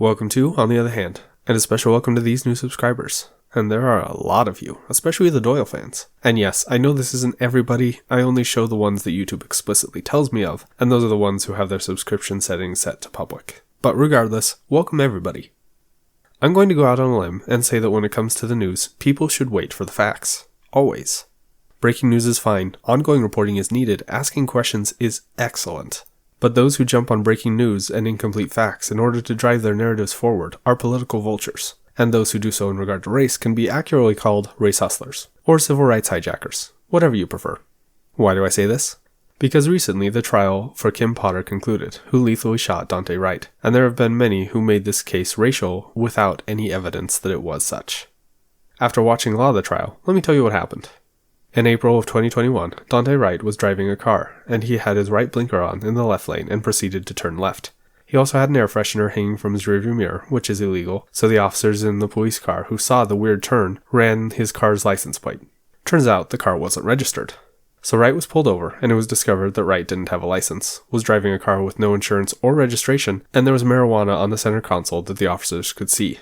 Welcome to On the Other Hand, and a special welcome to these new subscribers. And there are a lot of you, especially the Doyle fans. And yes, I know this isn't everybody, I only show the ones that YouTube explicitly tells me of, and those are the ones who have their subscription settings set to public. But regardless, welcome everybody. I'm going to go out on a limb and say that when it comes to the news, people should wait for the facts. Always. Breaking news is fine, ongoing reporting is needed, asking questions is excellent. But those who jump on breaking news and incomplete facts in order to drive their narratives forward are political vultures, and those who do so in regard to race can be accurately called race hustlers, or civil rights hijackers, whatever you prefer. Why do I say this? Because recently the trial for Kim Potter concluded, who lethally shot Daunte Wright, and there have been many who made this case racial without any evidence that it was such. After watching a lot of the trial, let me tell you what happened. In April of 2021, Daunte Wright was driving a car, and he had his right blinker on in the left lane and proceeded to turn left. He also had an air freshener hanging from his rearview mirror, which is illegal, so the officers in the police car who saw the weird turn ran his car's license plate. Turns out the car wasn't registered. So Wright was pulled over, and it was discovered that Wright didn't have a license, was driving a car with no insurance or registration, and there was marijuana on the center console that the officers could see.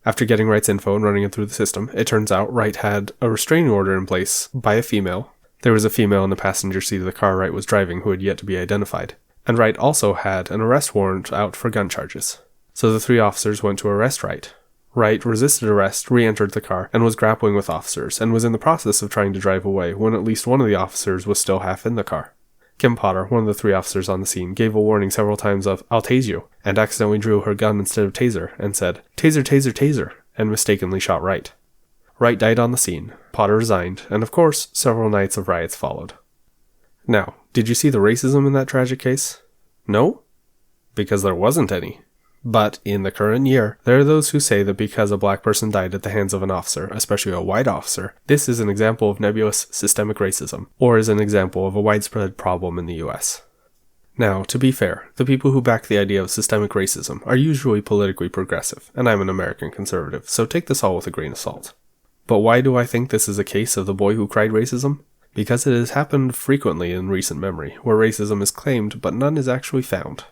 After getting Wright's info and running it through the system, it turns out Wright had a restraining order in place by a female. There was a female in the passenger seat of the car Wright was driving who had yet to be identified. And Wright also had an arrest warrant out for gun charges. So the three officers went to arrest Wright. Wright resisted arrest, re-entered the car, and was grappling with officers, and was in the process of trying to drive away when at least one of the officers was still half in the car. Kim Potter, one of the three officers on the scene, gave a warning several times of, "I'll tase you," and accidentally drew her gun instead of taser, and said, "Taser, taser, taser," and mistakenly shot Wright. Wright died on the scene, Potter resigned, and of course, several nights of riots followed. Now, did you see the racism in that tragic case? No? Because there wasn't any. But, in the current year, there are those who say that because a black person died at the hands of an officer, especially a white officer, this is an example of nebulous systemic racism, or is an example of a widespread problem in the US. Now, to be fair, the people who back the idea of systemic racism are usually politically progressive, and I'm an American conservative, so take this all with a grain of salt. But why do I think this is a case of the boy who cried racism? Because it has happened frequently in recent memory, where racism is claimed but none is actually found.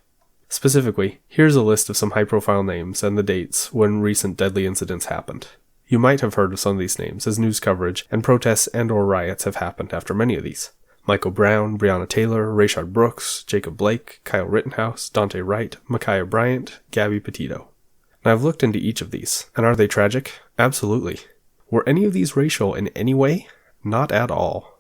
Specifically, here's a list of some high-profile names and the dates when recent deadly incidents happened. You might have heard of some of these names, as news coverage and protests and/or riots have happened after many of these. Micheal Brown, Breonna Taylor, Rayshard Brooks, Jacob Blake, Kyle Rittenhouse, Daunte Wright, Micheal Bryant, Gabby Petito. Now I've looked into each of these, and are they tragic? Absolutely. Were any of these racial in any way? Not at all.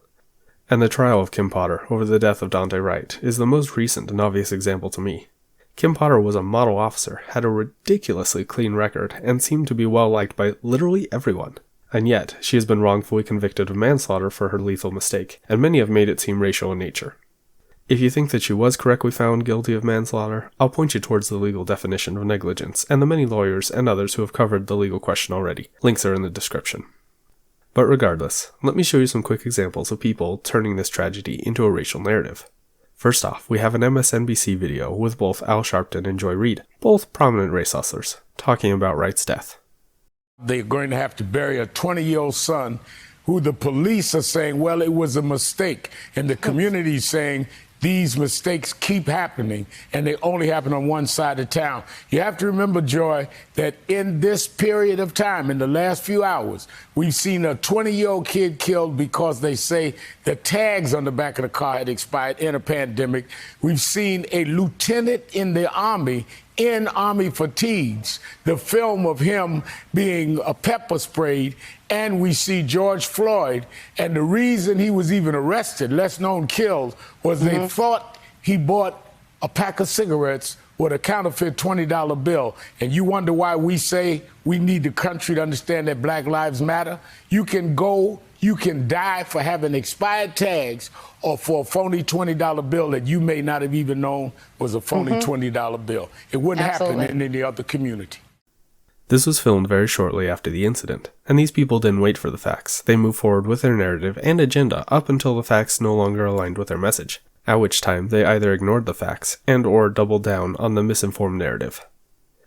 And the trial of Kim Potter over the death of Daunte Wright is the most recent and obvious example to me. Kim Potter was a model officer, had a ridiculously clean record, and seemed to be well liked by literally everyone. And yet, she has been wrongfully convicted of manslaughter for her lethal mistake, and many have made it seem racial in nature. If you think that she was correctly found guilty of manslaughter, I'll point you towards the legal definition of negligence, and the many lawyers and others who have covered the legal question already. Links are in the description. But regardless, let me show you some quick examples of people turning this tragedy into a racial narrative. First off, we have an MSNBC video with both Sharpton and Joy Reid, both prominent race hustlers, talking about Wright's death. They're going to have to bury a 20-year-old son who the police are saying, well, it was a mistake. And the community is saying these mistakes keep happening, and they only happen on one side of town. You have to remember, Joy, that in this period of time, in the last few hours, we've seen a 20-year-old kid killed because they say the tags on the back of the car had expired in a pandemic. We've seen a lieutenant in the Army in Army fatigues, the film of him being pepper sprayed, and we see George Floyd, and the reason he was even arrested, less known killed, was they thought he bought a pack of cigarettes with a counterfeit $20 bill. And you wonder why we say we need the country to understand that Black Lives Matter? You can die for having expired tags or for a phony $20 bill that you may not have even known was a phony $20 bill. It wouldn't happen in any other community. This was filmed very shortly after the incident, and these people didn't wait for the facts. They moved forward with their narrative and agenda up until the facts no longer aligned with their message, at which time they either ignored the facts and/or doubled down on the misinformed narrative.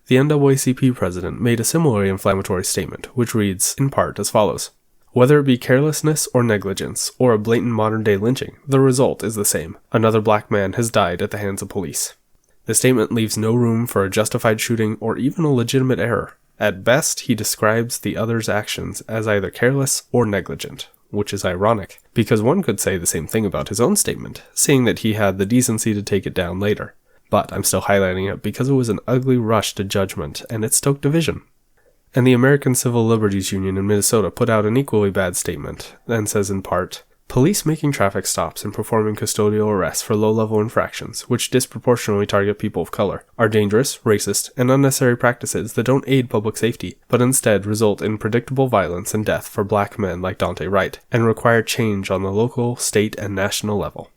The NAACP president made a similarly inflammatory statement, which reads, in part, as follows. Whether it be carelessness or negligence, or a blatant modern-day lynching, the result is the same. Another black man has died at the hands of police. The statement leaves no room for a justified shooting or even a legitimate error. At best, he describes the other's actions as either careless or negligent, which is ironic, because one could say the same thing about his own statement, seeing that he had the decency to take it down later. But I'm still highlighting it because it was an ugly rush to judgment, and it stoked division. And the American Civil Liberties Union in Minnesota put out an equally bad statement, and says in part, "Police making traffic stops and performing custodial arrests for low-level infractions, which disproportionately target people of color, are dangerous, racist, and unnecessary practices that don't aid public safety, but instead result in predictable violence and death for black men like Daunte Wright, and require change on the local, state, and national level."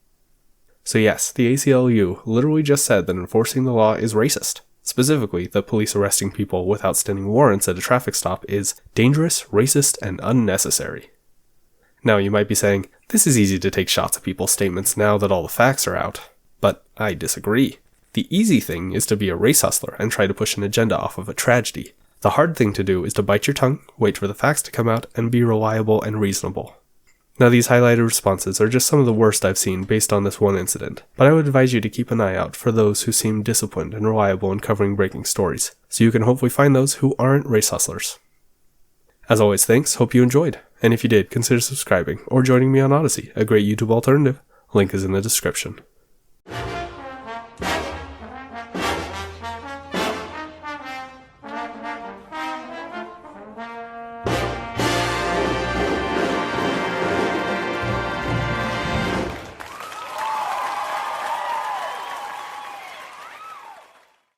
So yes, the ACLU literally just said that enforcing the law is racist. Specifically, that police arresting people without standing warrants at a traffic stop is dangerous, racist, and unnecessary. Now you might be saying, this is easy to take shots at people's statements now that all the facts are out. But I disagree. The easy thing is to be a race hustler and try to push an agenda off of a tragedy. The hard thing to do is to bite your tongue, wait for the facts to come out, and be reliable and reasonable. Now these highlighted responses are just some of the worst I've seen based on this one incident, but I would advise you to keep an eye out for those who seem disciplined and reliable in covering breaking stories, so you can hopefully find those who aren't race hustlers. As always, thanks, hope you enjoyed, and if you did, consider subscribing or joining me on Odyssey, a great YouTube alternative. Link is in the description.